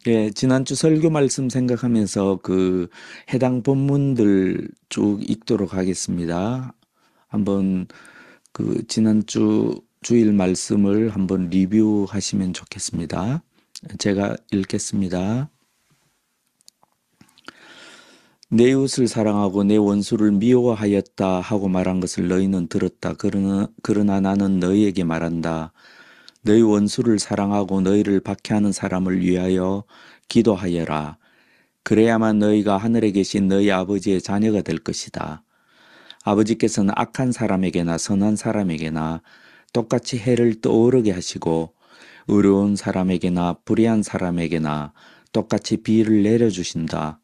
예, 지난주 설교 말씀 생각하면서 그 해당 본문들 쭉 읽도록 하겠습니다. 한번 그 지난주 주일 말씀을 한번 리뷰하시면 좋겠습니다. 제가 읽겠습니다. 내 이웃을 사랑하고 내 원수를 미워하였다 하고 말한 것을 너희는 들었다. 그러나 나는 너희에게 말한다. 너희 원수를 사랑하고 너희를 박해하는 사람을 위하여 기도하여라. 그래야만 너희가 하늘에 계신 너희 아버지의 자녀가 될 것이다. 아버지께서는 악한 사람에게나 선한 사람에게나 똑같이 해를 떠오르게 하시고 의로운 사람에게나 불의한 사람에게나 똑같이 비를 내려주신다.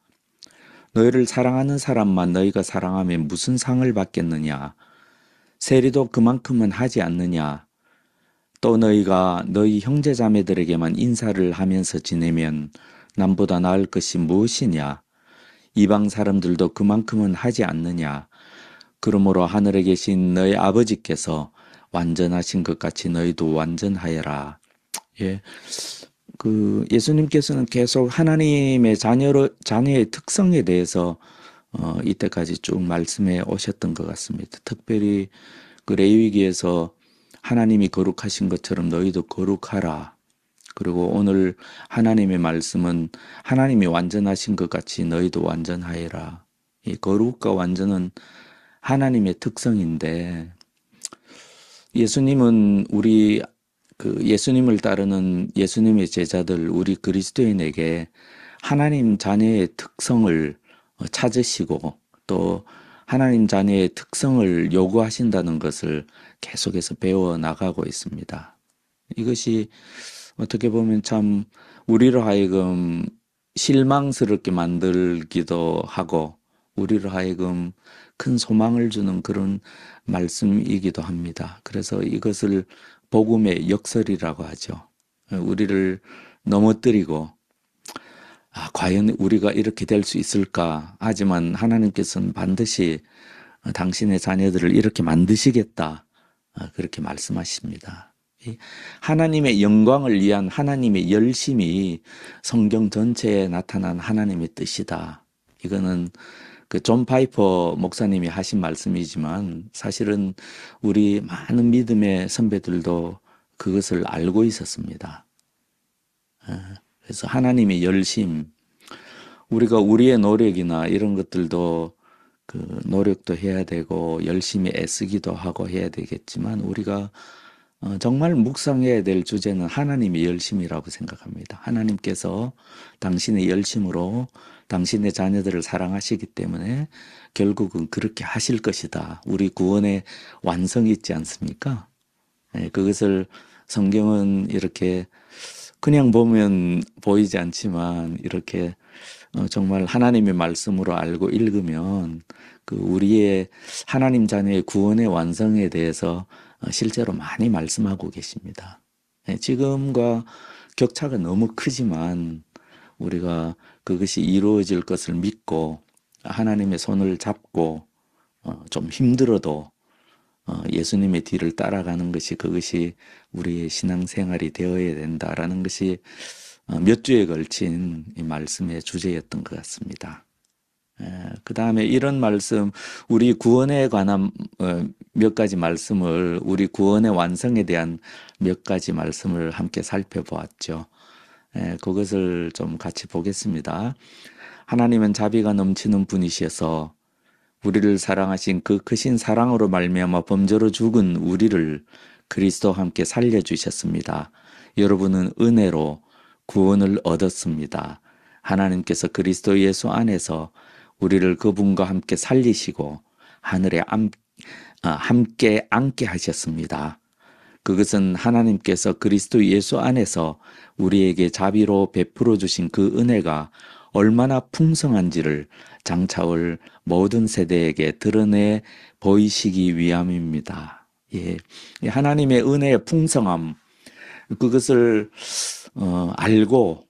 너희를 사랑하는 사람만 너희가 사랑하면 무슨 상을 받겠느냐? 세리도 그만큼은 하지 않느냐? 또 너희가 너희 형제자매들에게만 인사를 하면서 지내면 남보다 나을 것이 무엇이냐? 이방 사람들도 그만큼은 하지 않느냐? 그러므로 하늘에 계신 너희 아버지께서 완전하신 것 같이 너희도 완전하여라. 예. 예수님께서는 계속 하나님의 자녀의 특성에 대해서 이때까지 쭉 말씀해 오셨던 것 같습니다. 특별히 그 레위기에서 하나님이 거룩하신 것처럼 너희도 거룩하라. 그리고 오늘 하나님의 말씀은 하나님이 완전하신 것 같이 너희도 완전하여라. 이 거룩과 완전은 하나님의 특성인데 예수님은 예수님을 따르는 예수님의 제자들, 우리 그리스도인에게 하나님 자녀의 특성을 찾으시고 또 하나님 자녀의 특성을 요구하신다는 것을 계속해서 배워 나가고 있습니다. 이것이 어떻게 보면 참 우리로 하여금 실망스럽게 만들기도 하고 우리로 하여금 큰 소망을 주는 그런 말씀이기도 합니다. 그래서 이것을 복음의 역설이라고 하죠. 우리를 넘어뜨리고 과연 우리가 이렇게 될 수 있을까? 하지만 하나님께서는 반드시 당신의 자녀들을 이렇게 만드시겠다. 그렇게 말씀하십니다. 하나님의 영광을 위한 하나님의 열심이 성경 전체에 나타난 하나님의 뜻이다. 이거는 그 존 파이퍼 목사님이 하신 말씀이지만 사실은 우리 많은 믿음의 선배들도 그것을 알고 있었습니다. 그래서 하나님의 열심, 우리가 우리의 노력이나 이런 것들도 그 노력도 해야 되고 열심히 애쓰기도 하고 해야 되겠지만 우리가 정말 묵상해야 될 주제는 하나님의 열심이라고 생각합니다. 하나님께서 당신의 열심으로 당신의 자녀들을 사랑하시기 때문에 결국은 그렇게 하실 것이다. 우리 구원의 완성이 있지 않습니까? 그것을 성경은 이렇게 그냥 보면 보이지 않지만 이렇게 정말 하나님의 말씀으로 알고 읽으면 그 우리의 하나님 자녀의 구원의 완성에 대해서 실제로 많이 말씀하고 계십니다. 지금과 격차가 너무 크지만 우리가 그것이 이루어질 것을 믿고 하나님의 손을 잡고 좀 힘들어도 예수님의 뒤를 따라가는 것이 그것이 우리의 신앙생활이 되어야 된다라는 것이 몇 주에 걸친 이 말씀의 주제였던 것 같습니다. 그 다음에 이런 말씀, 우리 구원에 관한 몇 가지 말씀을, 우리 구원의 완성에 대한 몇 가지 말씀을 함께 살펴보았죠. 그것을 좀 같이 보겠습니다. 하나님은 자비가 넘치는 분이셔서 우리를 사랑하신 그 크신 사랑으로 말미암아 범죄로 죽은 우리를 그리스도와 함께 살려주셨습니다. 여러분은 은혜로 구원을 얻었습니다. 하나님께서 그리스도 예수 안에서 우리를 그분과 함께 살리시고 하늘에 함께 앉게 하셨습니다. 그것은 하나님께서 그리스도 예수 안에서 우리에게 자비로 베풀어 주신 그 은혜가 얼마나 풍성한지를 장차올 모든 세대에게 드러내 보이시기 위함입니다. 예. 하나님의 은혜의 풍성함, 그것을 알고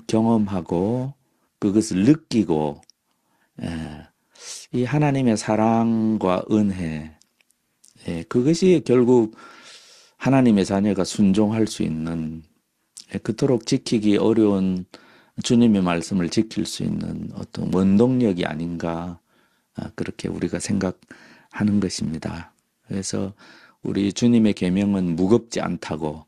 경험하고 그것을 느끼고 이 하나님의 사랑과 은혜, 그것이 결국 하나님의 자녀가 순종할 수 있는 그토록 지키기 어려운 주님의 말씀을 지킬 수 있는 어떤 원동력이 아닌가, 그렇게 우리가 생각하는 것입니다. 그래서 우리 주님의 계명은 무겁지 않다고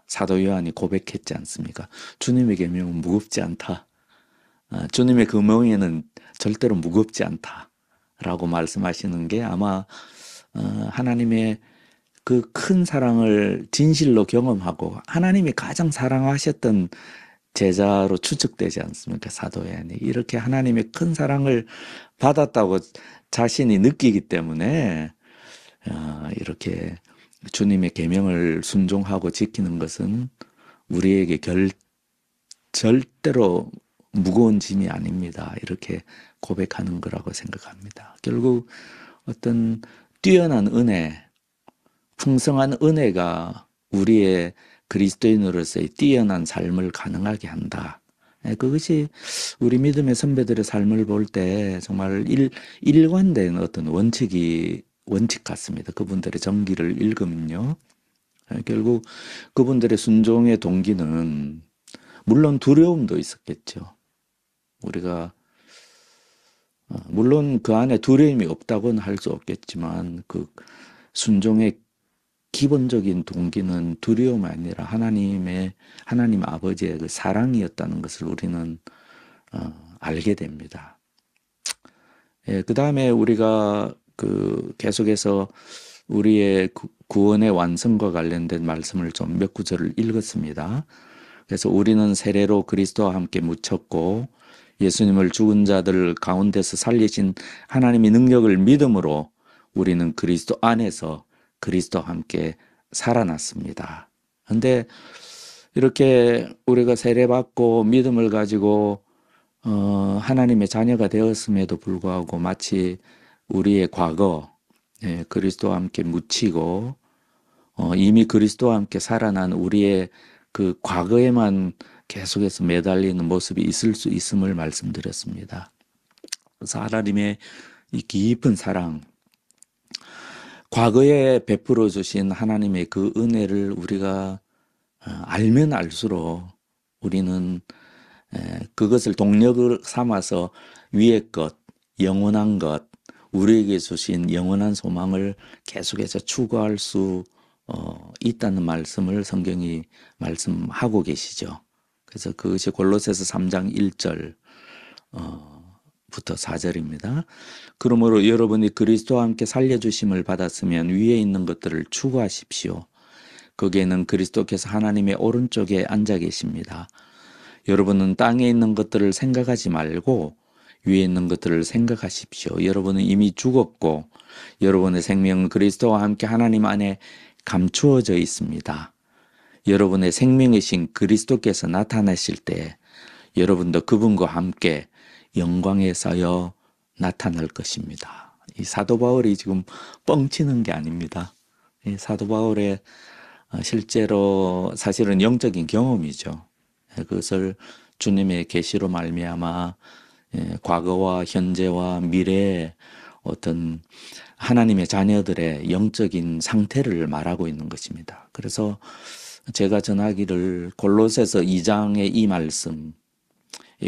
사도 요한이 고백했지 않습니까? 주님의 계명은 무겁지 않다. 주님의 계명에는 절대로 무겁지 않다라고 말씀하시는 게 아마 하나님의 그 큰 사랑을 진실로 경험하고 하나님이 가장 사랑하셨던 제자로 추측되지 않습니까? 사도 요한이 이렇게 하나님의 큰 사랑을 받았다고 자신이 느끼기 때문에 이렇게 주님의 계명을 순종하고 지키는 것은 우리에게 절대로 무거운 짐이 아닙니다. 이렇게 고백하는 거라고 생각합니다. 결국 어떤 뛰어난 은혜, 풍성한 은혜가 우리의 그리스도인으로서의 뛰어난 삶을 가능하게 한다. 그것이 우리 믿음의 선배들의 삶을 볼 때 정말 일관된 어떤 원칙 같습니다. 그분들의 전기를 읽으면요. 결국 그분들의 순종의 동기는 물론 두려움도 있었겠죠. 우리가 물론 그 안에 두려움이 없다고는 할 수 없겠지만 그 순종의 기본적인 동기는 두려움이 아니라 하나님 아버지의 그 사랑이었다는 것을 우리는 알게 됩니다. 예, 그 다음에 우리가 계속해서 우리의 구원의 완성과 관련된 말씀을 좀 몇 구절을 읽었습니다. 그래서 우리는 세례로 그리스도와 함께 묻혔고 예수님을 죽은 자들 가운데서 살리신 하나님의 능력을 믿음으로 우리는 그리스도 안에서 그리스도와 함께 살아났습니다. 그런데 이렇게 우리가 세례받고 믿음을 가지고 하나님의 자녀가 되었음에도 불구하고 마치 우리의 과거, 그리스도와 함께 묻히고 이미 그리스도와 함께 살아난 우리의 그 과거에만 계속해서 매달리는 모습이 있을 수 있음을 말씀드렸습니다. 그래서 하나님의 이 깊은 사랑, 과거에 베풀어 주신 하나님의 그 은혜를 우리가 알면 알수록 우리는 그것을 동력을 삼아서 위의 것, 영원한 것, 우리에게 주신 영원한 소망을 계속해서 추구할 수 있다는 말씀을 성경이 말씀하고 계시죠. 그래서 그것이 골로새서 3장 1절 부터 4절입니다. 그러므로 여러분이 그리스도와 함께 살려주심을 받았으면 위에 있는 것들을 추구하십시오. 거기에는 그리스도께서 하나님의 오른쪽에 앉아 계십니다. 여러분은 땅에 있는 것들을 생각하지 말고 위에 있는 것들을 생각하십시오. 여러분은 이미 죽었고 여러분의 생명은 그리스도와 함께 하나님 안에 감추어져 있습니다. 여러분의 생명이신 그리스도께서 나타나실 때 여러분도 그분과 함께 영광에 쌓여 나타날 것입니다. 이 사도 바울이 지금 뻥치는 게 아닙니다. 이 사도 바울의 실제로 사실은 영적인 경험이죠. 그것을 주님의 계시로 말미암아 과거와 현재와 미래의 어떤 하나님의 자녀들의 영적인 상태를 말하고 있는 것입니다. 그래서 제가 전하기를 골로새서 2장의 이 말씀,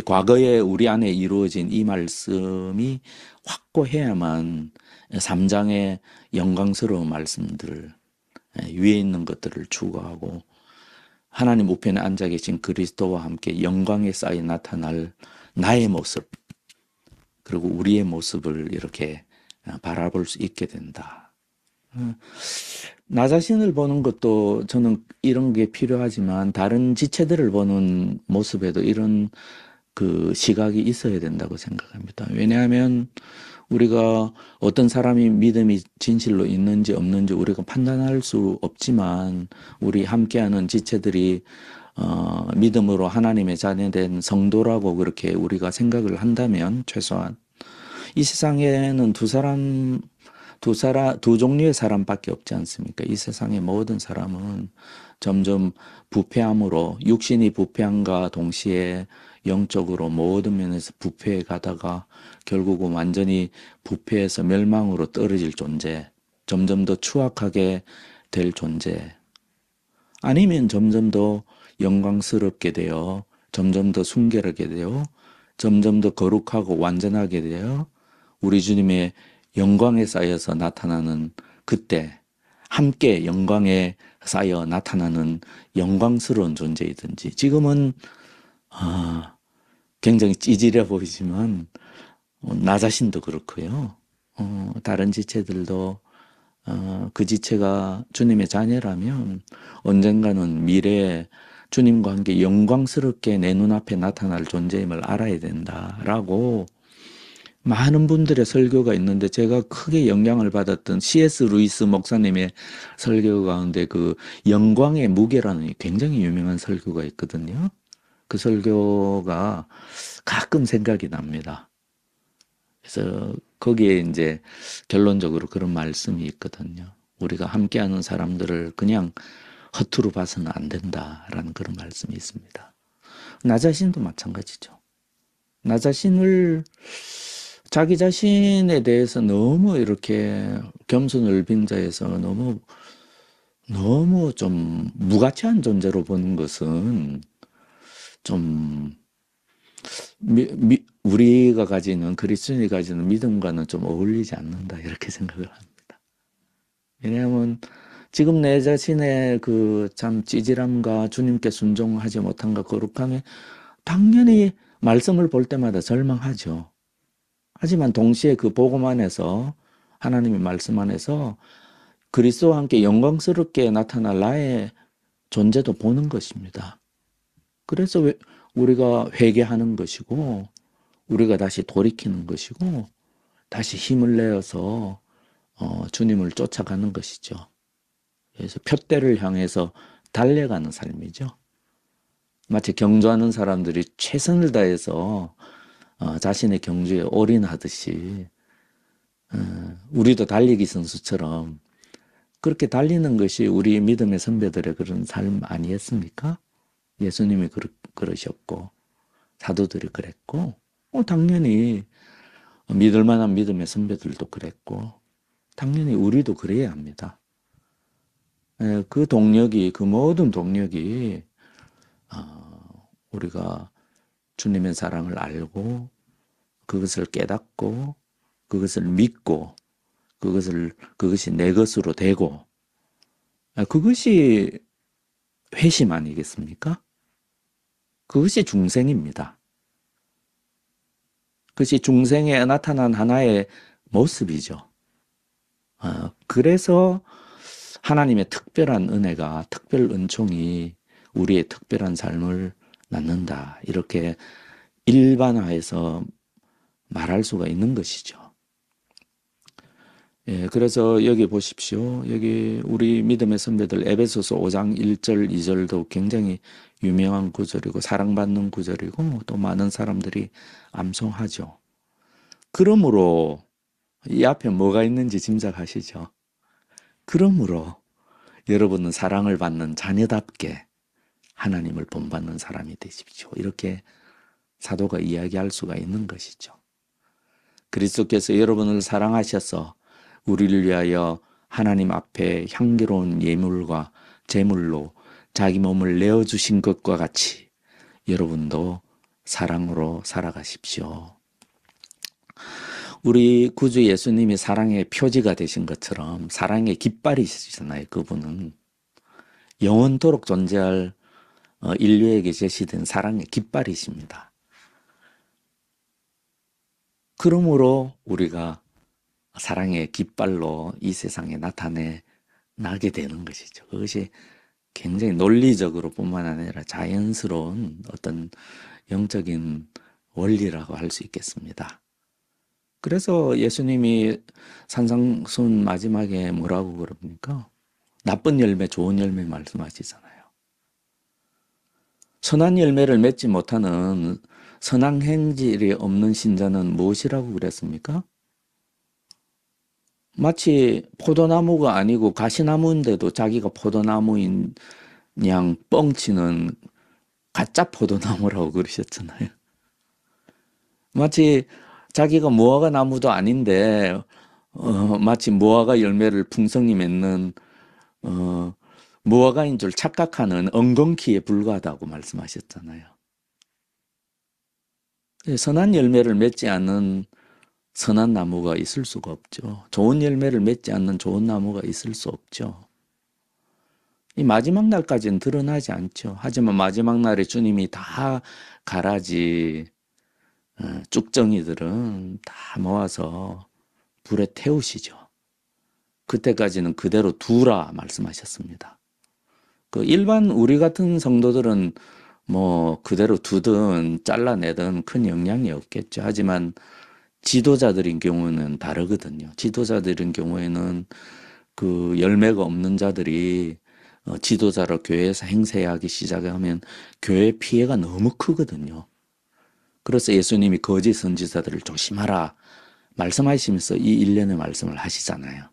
과거에 우리 안에 이루어진 이 말씀이 확고해야만 3장의 영광스러운 말씀들, 위에 있는 것들을 추구하고 하나님 우편에 앉아 계신 그리스도와 함께 영광에 쌓여 나타날 나의 모습, 그리고 우리의 모습을 이렇게 바라볼 수 있게 된다. 나 자신을 보는 것도 저는 이런 게 필요하지만 다른 지체들을 보는 모습에도 이런 그 시각이 있어야 된다고 생각합니다. 왜냐하면 우리가 어떤 사람이 믿음이 진실로 있는지 없는지 우리가 판단할 수 없지만 우리 함께하는 지체들이 믿음으로 하나님의 자녀된 성도라고 그렇게 우리가 생각을 한다면 최소한 이 세상에는 두 종류의 사람밖에 없지 않습니까? 이 세상의 모든 사람은 점점 부패함으로 육신이 부패함과 동시에 영적으로 모든 면에서 부패해 가다가 결국은 완전히 부패해서 멸망으로 떨어질 존재, 점점 더 추악하게 될 존재, 아니면 점점 더 영광스럽게 되어 점점 더 순결하게 되어 점점 더 거룩하고 완전하게 되어 우리 주님의 영광에 쌓여서 나타나는 그때 함께 영광에 쌓여 나타나는 영광스러운 존재이든지 지금은 굉장히 찌질해 보이지만 나 자신도 그렇고요. 다른 지체들도 그 지체가 주님의 자녀라면 언젠가는 미래에 주님과 함께 영광스럽게 내 눈앞에 나타날 존재임을 알아야 된다라고 많은 분들의 설교가 있는데 제가 크게 영향을 받았던 C.S. 루이스 목사님의 설교 가운데 그 영광의 무게라는 굉장히 유명한 설교가 있거든요. 그 설교가 가끔 생각이 납니다. 그래서 거기에 이제 결론적으로 그런 말씀이 있거든요. 우리가 함께하는 사람들을 그냥 허투루 봐서는 안 된다라는 그런 말씀이 있습니다. 나 자신도 마찬가지죠. 나 자신을 자기 자신에 대해서 너무 이렇게 겸손을 빙자해서 너무 좀 무가치한 존재로 보는 것은 좀 우리가 가지는 그리스도인이 가지는 믿음과는 좀 어울리지 않는다 이렇게 생각을 합니다. 왜냐하면 지금 내 자신의 그 참 찌질함과 주님께 순종하지 못함과 거룩함에 당연히 말씀을 볼 때마다 절망하죠. 하지만 동시에 그 복음 안에서 하나님의 말씀 안에서 그리스도와 함께 영광스럽게 나타날 나의 존재도 보는 것입니다. 그래서 우리가 회개하는 것이고 우리가 다시 돌이키는 것이고 다시 힘을 내어서 주님을 쫓아가는 것이죠. 그래서 푯대를 향해서 달려가는 삶이죠. 마치 경주하는 사람들이 최선을 다해서 자신의 경주에 올인하듯이 우리도 달리기 선수처럼 그렇게 달리는 것이 우리 믿음의 선배들의 그런 삶 아니었습니까? 예수님이 그러셨고 사도들이 그랬고 당연히 믿을 만한 믿음의 선배들도 그랬고 당연히 우리도 그래야 합니다. 그 동력이 그 모든 동력이 우리가 주님의 사랑을 알고 그것을 깨닫고 그것을 믿고 그것이 내 것으로 되고 그것이 회심 아니겠습니까? 그것이 중생입니다. 그것이 중생에 나타난 하나의 모습이죠. 그래서 하나님의 특별한 은혜가 특별 은총이 우리의 특별한 삶을 낳는다. 이렇게 일반화해서 말할 수가 있는 것이죠. 예, 그래서 여기 보십시오. 여기 우리 믿음의 선배들 에베소서 5장 1절 2절도 굉장히 유명한 구절이고 사랑받는 구절이고 또 많은 사람들이 암송하죠. 그러므로 이 앞에 뭐가 있는지 짐작하시죠? 그러므로 여러분은 사랑을 받는 자녀답게 하나님을 본받는 사람이 되십시오. 이렇게 사도가 이야기할 수가 있는 것이죠. 그리스도께서 여러분을 사랑하셔서 우리를 위하여 하나님 앞에 향기로운 예물과 제물로 자기 몸을 내어주신 것과 같이 여러분도 사랑으로 살아가십시오. 우리 구주 예수님이 사랑의 표지가 되신 것처럼 사랑의 깃발이시잖아요. 그분은 영원토록 존재할 인류에게 제시된 사랑의 깃발이십니다. 그러므로 우리가 사랑의 깃발로 이 세상에 나타나게 되는 것이죠. 그것이 굉장히 논리적으로 뿐만 아니라 자연스러운 어떤 영적인 원리라고 할 수 있겠습니다. 그래서 예수님이 산상순 마지막에 뭐라고 그럽니까? 나쁜 열매, 좋은 열매 말씀하시잖아요. 선한 열매를 맺지 못하는 선한 행질이 없는 신자는 무엇이라고 그랬습니까? 마치 포도나무가 아니고 가시나무인데도 자기가 포도나무인 양 뻥치는 가짜 포도나무라고 그러셨잖아요. 마치 자기가 무화과 나무도 아닌데 마치 무화과 열매를 풍성히 맺는 무화과인 줄 착각하는 엉겅퀴에 불과하다고 말씀하셨잖아요. 선한 열매를 맺지 않는 선한 나무가 있을 수가 없죠. 좋은 열매를 맺지 않는 좋은 나무가 있을 수 없죠. 이 마지막 날까지는 드러나지 않죠. 하지만 마지막 날에 주님이 다 가라지 쭉정이들은 다 모아서 불에 태우시죠. 그때까지는 그대로 두라 말씀하셨습니다. 그 일반 우리 같은 성도들은 뭐 그대로 두든 잘라내든 큰 영향이 없겠죠. 하지만 지도자들인 경우는 다르거든요. 지도자들인 경우에는 그 열매가 없는 자들이 지도자로 교회에서 행세하기 시작하면 교회 피해가 너무 크거든요. 그래서 예수님이 거짓 선지자들을 조심하라 말씀하시면서 이 일련의 말씀을 하시잖아요.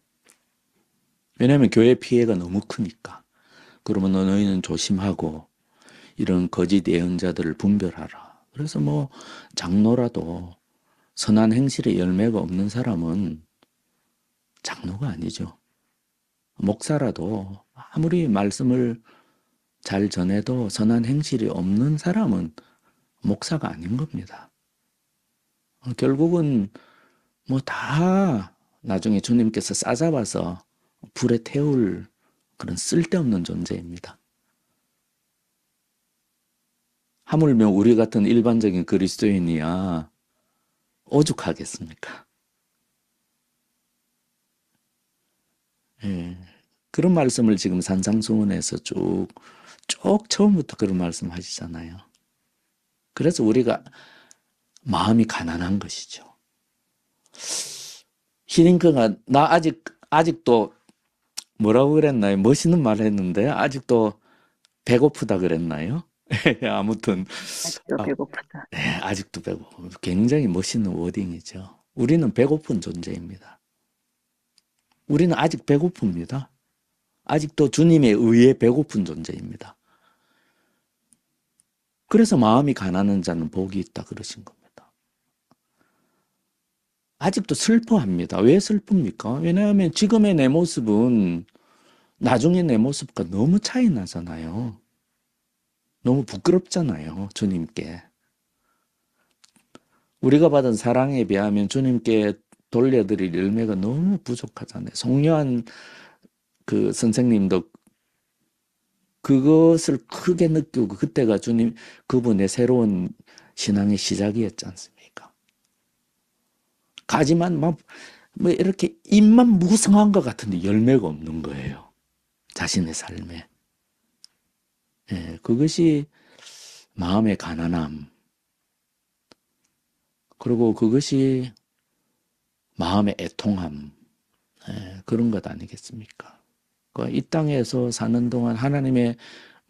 왜냐하면 교회 피해가 너무 크니까. 그러면 너희는 조심하고 이런 거짓 예언자들을 분별하라. 그래서 뭐 장로라도 선한 행실의 열매가 없는 사람은 장로가 아니죠. 목사라도 아무리 말씀을 잘 전해도 선한 행실이 없는 사람은 목사가 아닌 겁니다. 결국은 뭐 다 나중에 주님께서 싸잡아서 불에 태울 그런 쓸데없는 존재입니다. 하물며 우리 같은 일반적인 그리스도인이야 오죽하겠습니까? 예. 그런 말씀을 지금 산상수훈에서 쭉 처음부터 그런 말씀 하시잖아요. 그래서 우리가 마음이 가난한 것이죠. 히딩크가 나 아직도 뭐라고 그랬나요? 멋있는 말 했는데 아직도 배고프다 그랬나요? 아무튼 아직도 배고프다. 네, 아직도 배고프. 굉장히 멋있는 워딩이죠. 우리는 배고픈 존재입니다. 우리는 아직 배고픕니다. 아직도 주님에 의해 배고픈 존재입니다. 그래서 마음이 가난한 자는 복이 있다 그러신 겁니다. 아직도 슬퍼합니다. 왜 슬픕니까? 왜냐하면 지금의 내 모습은 나중에 내 모습과 너무 차이 나잖아요. 너무 부끄럽잖아요. 주님께. 우리가 받은 사랑에 비하면 주님께 돌려드릴 열매가 너무 부족하잖아요. 송요한 그 선생님도 그것을 크게 느끼고 그때가 주님 그분의 새로운 신앙의 시작이었지 않습니까? 가지만 뭐 이렇게 입만 무성한 것 같은데 열매가 없는 거예요. 자신의 삶에. 예, 그것이 마음의 가난함. 그리고 그것이 마음의 애통함. 예, 그런 것 아니겠습니까? 이 땅에서 사는 동안 하나님의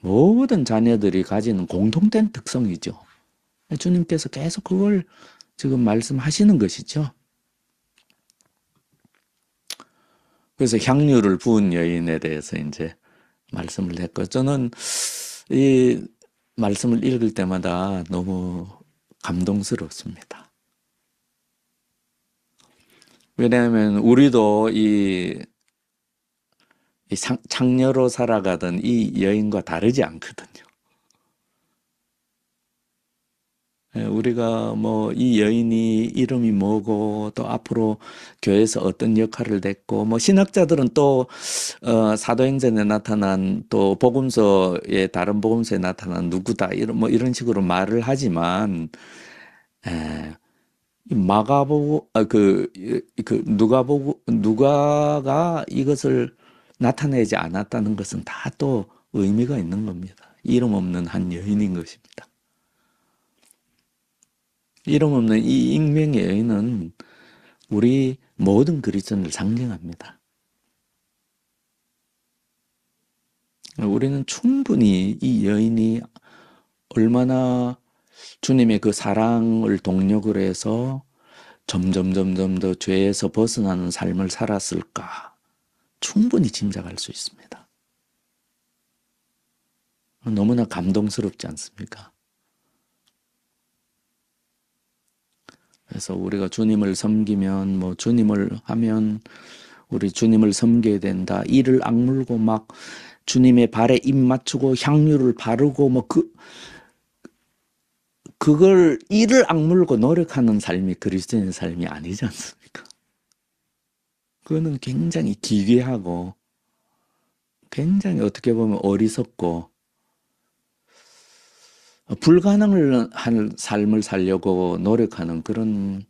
모든 자녀들이 가지는 공통된 특성이죠. 주님께서 계속 그걸 지금 말씀하시는 것이죠. 그래서 향유를 부은 여인에 대해서 이제 말씀을 했고, 저는 이 말씀을 읽을 때마다 너무 감동스럽습니다. 왜냐하면 우리도 이 창녀로 살아가던 이 여인과 다르지 않거든요. 우리가 뭐 이 여인이 이름이 뭐고 또 앞으로 교회에서 어떤 역할을 했고 뭐 신학자들은 또 사도행전에 나타난 또 복음서에 다른 복음서에 나타난 누구다 이런 뭐 이런 식으로 말을 하지만 마가복음 누가가 이것을 나타내지 않았다는 것은 다 또 의미가 있는 겁니다. 이름 없는 한 여인인 것입니다. 이름 없는 이 익명의 여인은 우리 모든 그리스도인을 상징합니다. 우리는 충분히 이 여인이 얼마나 주님의 그 사랑을 동력으로 해서 점점 더 죄에서 벗어나는 삶을 살았을까 충분히 짐작할 수 있습니다. 너무나 감동스럽지 않습니까? 그래서 우리가 주님을 섬기면 뭐 주님을 하면 우리 주님을 섬겨야 된다. 이를 악물고 막 주님의 발에 입 맞추고 향유를 바르고 뭐 그 그걸 이를 악물고 노력하는 삶이 그리스도인의 삶이 아니지 않습니까? 그거는 굉장히 기괴하고 굉장히 어떻게 보면 어리석고 불가능을 한 삶을 살려고 노력하는 그런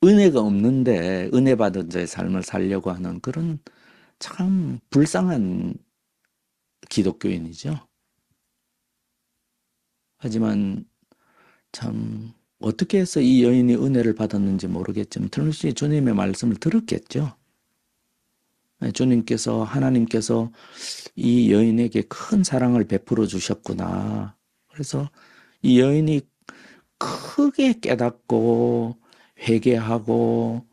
은혜가 없는데 은혜 받은 자의 삶을 살려고 하는 그런 참 불쌍한 기독교인이죠. 하지만 참 어떻게 해서 이 여인이 은혜를 받았는지 모르겠지만 틀림없이 주님의 말씀을 들었겠죠. 주님께서 하나님께서 이 여인에게 큰 사랑을 베풀어 주셨구나. 그래서 이 여인이 크게 깨닫고 회개하고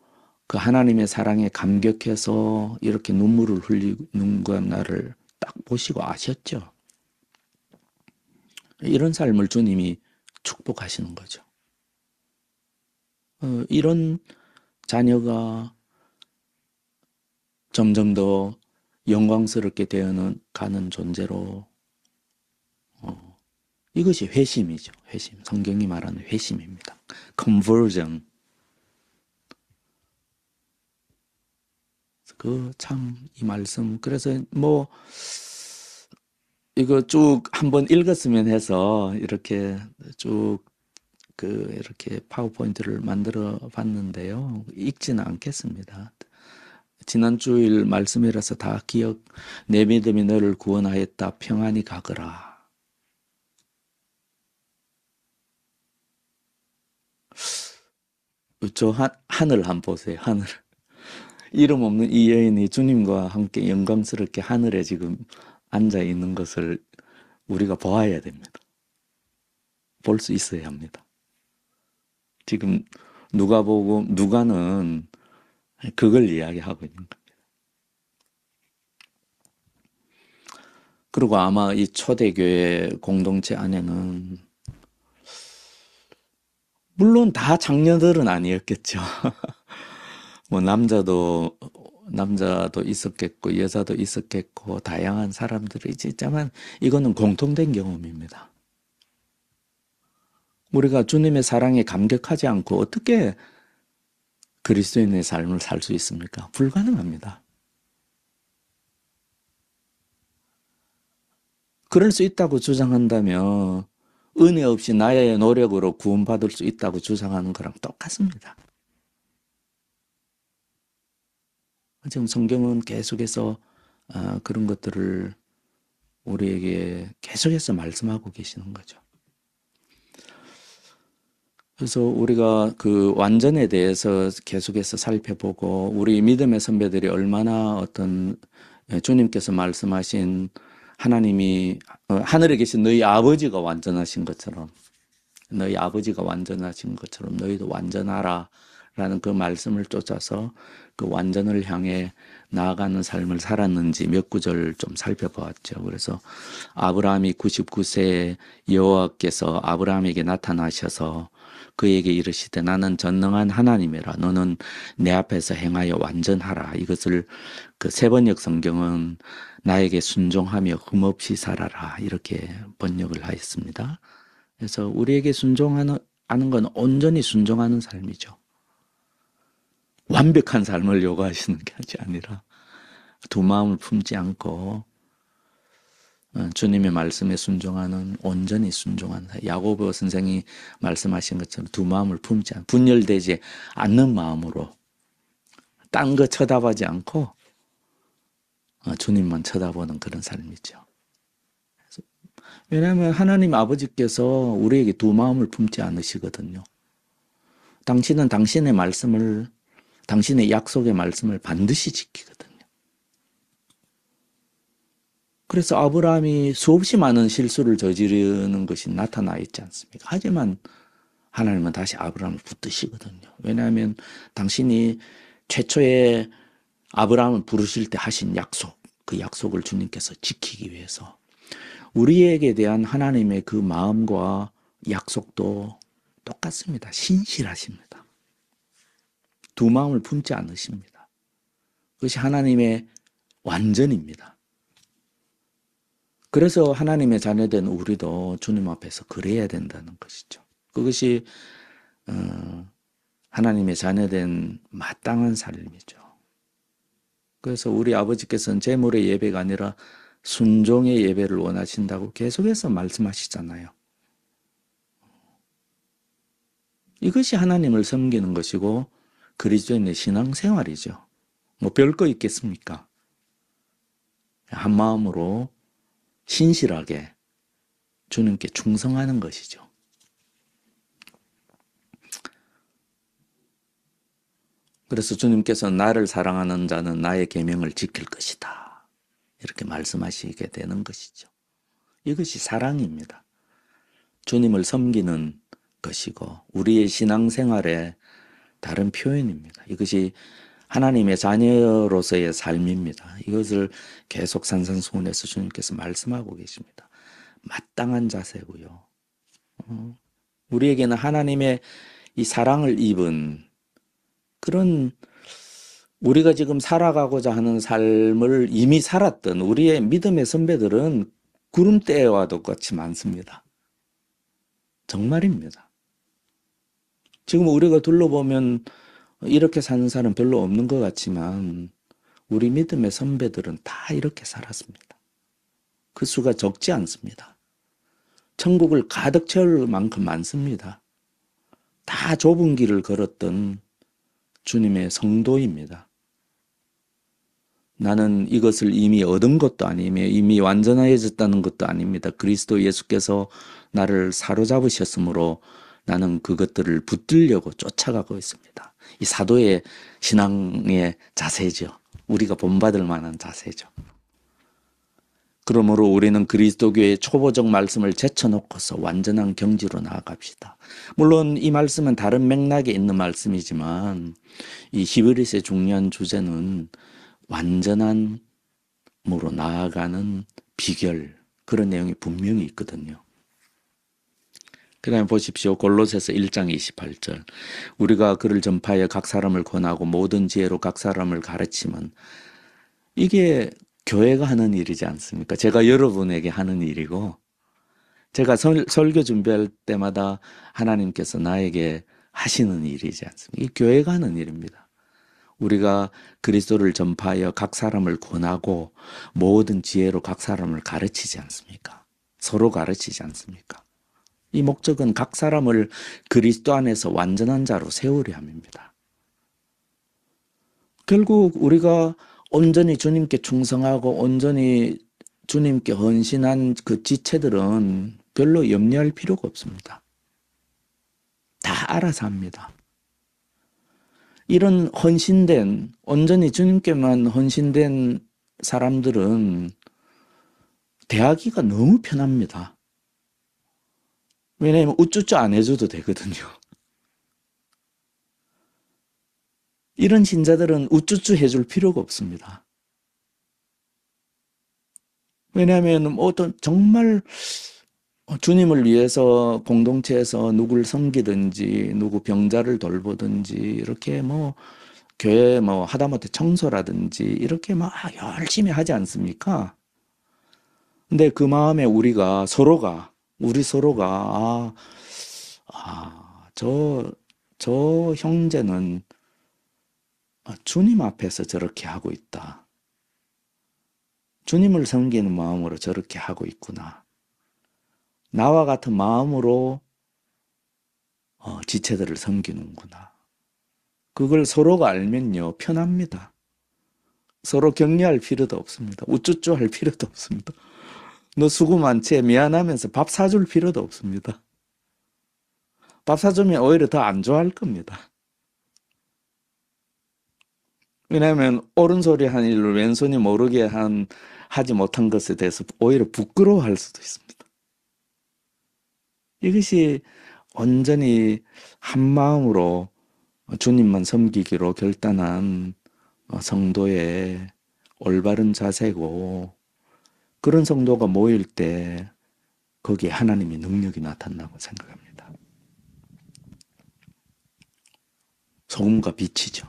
그 하나님의 사랑에 감격해서 이렇게 눈물을 흘리는 나를 딱 보시고 아셨죠. 이런 삶을 주님이 축복하시는 거죠. 이런 자녀가 점점 더 영광스럽게 되어는 가는 존재로 이것이 회심이죠. 회심. 성경이 말하는 회심입니다. conversion. 그 참 이 말씀 그래서 뭐 이거 쭉 한번 읽었으면 해서 이렇게 쭉 그 이렇게 파워포인트를 만들어 봤는데요. 읽지는 않겠습니다. 지난 주일 말씀이라서 다 기억. 내 믿음이 너를 구원하였다. 평안히 가거라. 저 하늘 한번 보세요. 하늘. 이름 없는 이 여인이 주님과 함께 영광스럽게 하늘에 지금 앉아 있는 것을 우리가 보아야 됩니다. 볼 수 있어야 합니다. 지금 누가는 그걸 이야기하고 있는 겁니다. 그리고 아마 이 초대교회 공동체 안에는 물론 다 장녀들은 아니었겠죠. 뭐 남자도 있었겠고 여자도 있었겠고 다양한 사람들이 있지만 이거는 공통된 경험입니다. 우리가 주님의 사랑에 감격하지 않고 어떻게 그리스도인의 삶을 살 수 있습니까? 불가능합니다. 그럴 수 있다고 주장한다면 은혜 없이 나의 노력으로 구원받을 수 있다고 주장하는 거랑 똑같습니다. 지금 성경은 계속해서 그런 것들을 우리에게 계속해서 말씀하고 계시는 거죠. 그래서 우리가 그 완전에 대해서 계속해서 살펴보고 우리 믿음의 선배들이 얼마나 어떤 주님께서 말씀하신 하나님이 하늘에 계신 너희 아버지가 완전하신 것처럼 너희 아버지가 완전하신 것처럼 너희도 완전하라 라는 그 말씀을 쫓아서 그 완전을 향해 나아가는 삶을 살았는지 몇 구절 좀 살펴보았죠. 그래서 아브라함이 99세에 여호와께서 아브라함에게 나타나셔서 그에게 이르시되 나는 전능한 하나님이라 너는 내 앞에서 행하여 완전하라. 이것을 그 세번역 성경은 나에게 순종하며 흠없이 살아라 이렇게 번역을 하였습니다. 그래서 우리에게 순종하는 건 온전히 순종하는 삶이죠. 완벽한 삶을 요구하시는 게 아니라 두 마음을 품지 않고 주님의 말씀에 순종하는 온전히 순종하는 야고보 선생이 말씀하신 것처럼 두 마음을 품지 않고 분열되지 않는 마음으로 딴 거 쳐다보지 않고 주님만 쳐다보는 그런 삶이죠. 왜냐하면 하나님 아버지께서 우리에게 두 마음을 품지 않으시거든요. 당신은 당신의 말씀을 당신의 약속의 말씀을 반드시 지키거든요. 그래서 아브라함이 수없이 많은 실수를 저지르는 것이 나타나 있지 않습니까? 하지만 하나님은 다시 아브라함을 붙드시거든요. 왜냐하면 당신이 최초에 아브라함을 부르실 때 하신 약속, 그 약속을 주님께서 지키기 위해서 우리에게 대한 하나님의 그 마음과 약속도 똑같습니다. 신실하십니다. 두 마음을 품지 않으십니다. 그것이 하나님의 완전입니다. 그래서 하나님의 자녀된 우리도 주님 앞에서 그래야 된다는 것이죠. 그것이 하나님의 자녀된 마땅한 삶이죠. 그래서 우리 아버지께서는 재물의 예배가 아니라 순종의 예배를 원하신다고 계속해서 말씀하시잖아요. 이것이 하나님을 섬기는 것이고 그리스도인의 신앙생활이죠. 뭐 별거 있겠습니까? 한 마음으로 신실하게 주님께 충성하는 것이죠. 그래서 주님께서 나를 사랑하는 자는 나의 계명을 지킬 것이다. 이렇게 말씀하시게 되는 것이죠. 이것이 사랑입니다. 주님을 섬기는 것이고 우리의 신앙생활의 다른 표현입니다. 이것이 하나님의 자녀로서의 삶입니다. 이것을 계속 산상수훈에서 주님께서 말씀하고 계십니다. 마땅한 자세고요. 우리에게는 하나님의 이 사랑을 입은 그런 우리가 지금 살아가고자 하는 삶을 이미 살았던 우리의 믿음의 선배들은 구름대와 똑같이 많습니다. 정말입니다. 지금 우리가 둘러보면 이렇게 사는 사람 별로 없는 것 같지만 우리 믿음의 선배들은 다 이렇게 살았습니다. 그 수가 적지 않습니다. 천국을 가득 채울 만큼 많습니다. 다 좁은 길을 걸었던 주님의 성도입니다. 나는 이것을 이미 얻은 것도 아니며 이미 완전해졌다는 것도 아닙니다. 그리스도 예수께서 나를 사로잡으셨으므로 나는 그것들을 붙들려고 쫓아가고 있습니다. 이 사도의 신앙의 자세죠. 우리가 본받을 만한 자세죠. 그러므로 우리는 그리스도교의 초보적 말씀을 제쳐놓고서 완전한 경지로 나아갑시다. 물론 이 말씀은 다른 맥락에 있는 말씀이지만 이 히브리서의 중요한 주제는 완전함으로 나아가는 비결, 그런 내용이 분명히 있거든요. 그 다음에 보십시오. 골로새서 1장 28절. 우리가 그를 전파하여 각 사람을 권하고 모든 지혜로 각 사람을 가르치면, 이게 교회가 하는 일이지 않습니까? 제가 여러분에게 하는 일이고, 제가 설교 준비할 때마다 하나님께서 나에게 하시는 일이지 않습니까? 이 교회가 하는 일입니다. 우리가 그리스도를 전파하여 각 사람을 권하고 모든 지혜로 각 사람을 가르치지 않습니까? 서로 가르치지 않습니까? 이 목적은 각 사람을 그리스도 안에서 완전한 자로 세우려 함입니다. 결국 우리가 온전히 주님께 충성하고 온전히 주님께 헌신한 그 지체들은 별로 염려할 필요가 없습니다. 다 알아서 합니다. 이런 헌신된, 온전히 주님께만 헌신된 사람들은 대하기가 너무 편합니다. 왜냐하면 우쭈쭈 안 해줘도 되거든요. 이런 신자들은 우쭈쭈 해줄 필요가 없습니다. 왜냐하면 어떤 정말 주님을 위해서 공동체에서 누구를 섬기든지 누구 병자를 돌보든지 이렇게 교회 하다못해 청소라든지 이렇게 막 열심히 하지 않습니까? 근데 그 마음에 우리 서로가 저 형제는 주님 앞에서 저렇게 하고 있다. 주님을 섬기는 마음으로 저렇게 하고 있구나. 나와 같은 마음으로 지체들을 섬기는구나. 그걸 서로가 알면요, 편합니다. 서로 격려할 필요도 없습니다. 우쭈쭈 할 필요도 없습니다. 너 수고 많지? 미안하면서 밥 사줄 필요도 없습니다. 밥 사주면 오히려 더 안 좋아할 겁니다. 왜냐하면 옳은 소리 한 일을 왼손이 모르게 하지 못한 것에 대해서 오히려 부끄러워할 수도 있습니다. 이것이 온전히 한 마음으로 주님만 섬기기로 결단한 성도의 올바른 자세고, 그런 성도가 모일 때 거기에 하나님의 능력이 나타난다고 생각합니다. 소금과 빛이죠.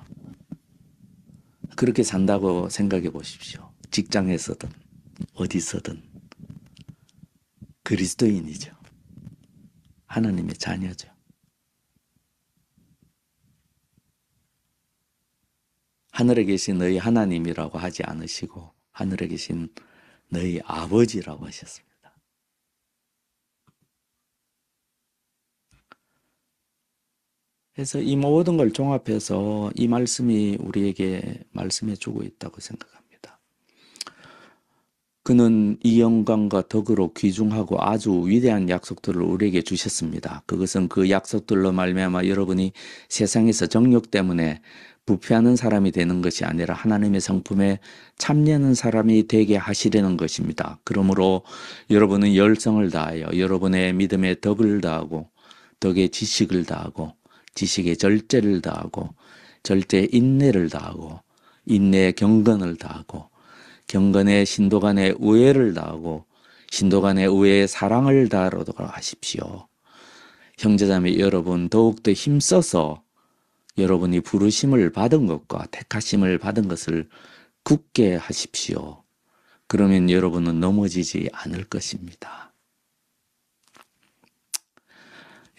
그렇게 산다고 생각해 보십시오. 직장에서든 어디서든 그리스도인이죠. 하나님의 자녀죠. 하늘에 계신 너희 하나님이라고 하지 않으시고 하늘에 계신 너희 아버지라고 하셨습니다. 그래서 이 모든 걸 종합해서 이 말씀이 우리에게 말씀해 주고 있다고 생각합니다. 그는 이 영광과 덕으로 귀중하고 아주 위대한 약속들을 우리에게 주셨습니다. 그것은 그 약속들로 말미암아 여러분이 세상에서 정욕 때문에 부패하는 사람이 되는 것이 아니라 하나님의 성품에 참여하는 사람이 되게 하시려는 것입니다. 그러므로 여러분은 열성을 다하여 여러분의 믿음에 덕을 다하고 덕에 지식을 다하고 지식에 절제를 다하고 절제에 인내를 다하고 인내에 경건을 다하고 경건에 신도 간의 우애를 다하고 신도 간의 우애에 사랑을 다하도록 하십시오. 형제자매 여러분 더욱더 힘써서 여러분이 부르심을 받은 것과 택하심을 받은 것을 굳게 하십시오. 그러면 여러분은 넘어지지 않을 것입니다.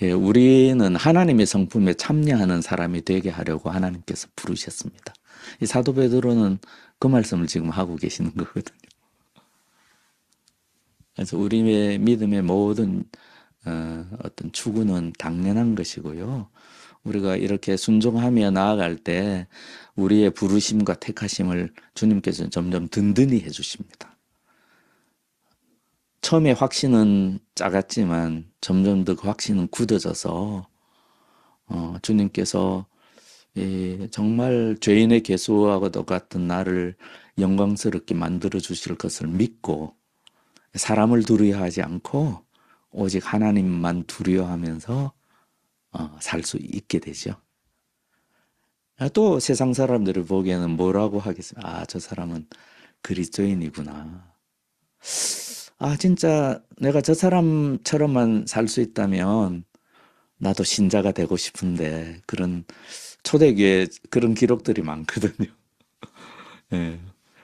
예, 우리는 하나님의 성품에 참여하는 사람이 되게 하려고 하나님께서 부르셨습니다. 이 사도 베드로는 그 말씀을 지금 하고 계시는 거거든요. 그래서 우리의 믿음의 모든 어떤 추구는 당연한 것이고요. 우리가 이렇게 순종하며 나아갈 때 우리의 부르심과 택하심을 주님께서 점점 든든히 해주십니다. 처음에 확신은 작았지만 점점 더 그 확신은 굳어져서 주님께서 정말 죄인의 개수와도 같은 나를 영광스럽게 만들어 주실 것을 믿고 사람을 두려워하지 않고 오직 하나님만 두려워하면서 살 수 있게 되죠. 또 세상 사람들을 보기에는 뭐라고 하겠습니까? 아, 저 사람은 그리스도인이구나. 아, 진짜 내가 저 사람처럼만 살 수 있다면 나도 신자가 되고 싶은데 그런 초대교회 그런 기록들이 많거든요. 예.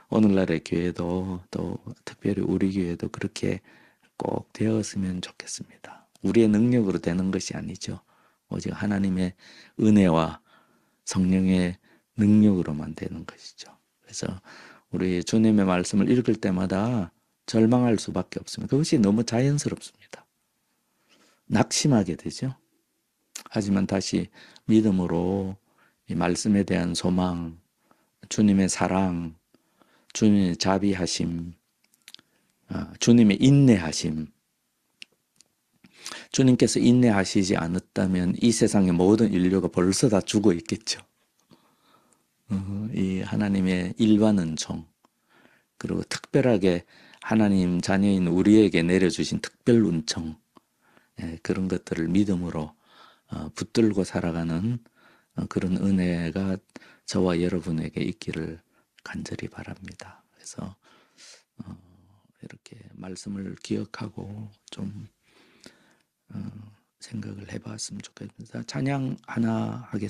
오늘날의 교회도 또 특별히 우리 교회도 그렇게 꼭 되었으면 좋겠습니다. 우리의 능력으로 되는 것이 아니죠. 오직 하나님의 은혜와 성령의 능력으로만 되는 것이죠. 그래서 우리 주님의 말씀을 읽을 때마다 절망할 수밖에 없습니다. 그것이 너무 자연스럽습니다. 낙심하게 되죠. 하지만 다시 믿음으로 이 말씀에 대한 소망, 주님의 사랑, 주님의 자비하심, 주님의 인내하심, 주님께서 인내하시지 않았다면 이 세상의 모든 인류가 벌써 다 죽어 있겠죠. 이 하나님의 일반 은총, 그리고 특별하게 하나님 자녀인 우리에게 내려주신 특별 은총, 그런 것들을 믿음으로 붙들고 살아가는 그런 은혜가 저와 여러분에게 있기를 간절히 바랍니다. 그래서 이렇게 말씀을 기억하고 좀 생각을 해봤으면 좋겠습니다. 찬양 하나 하겠습니다.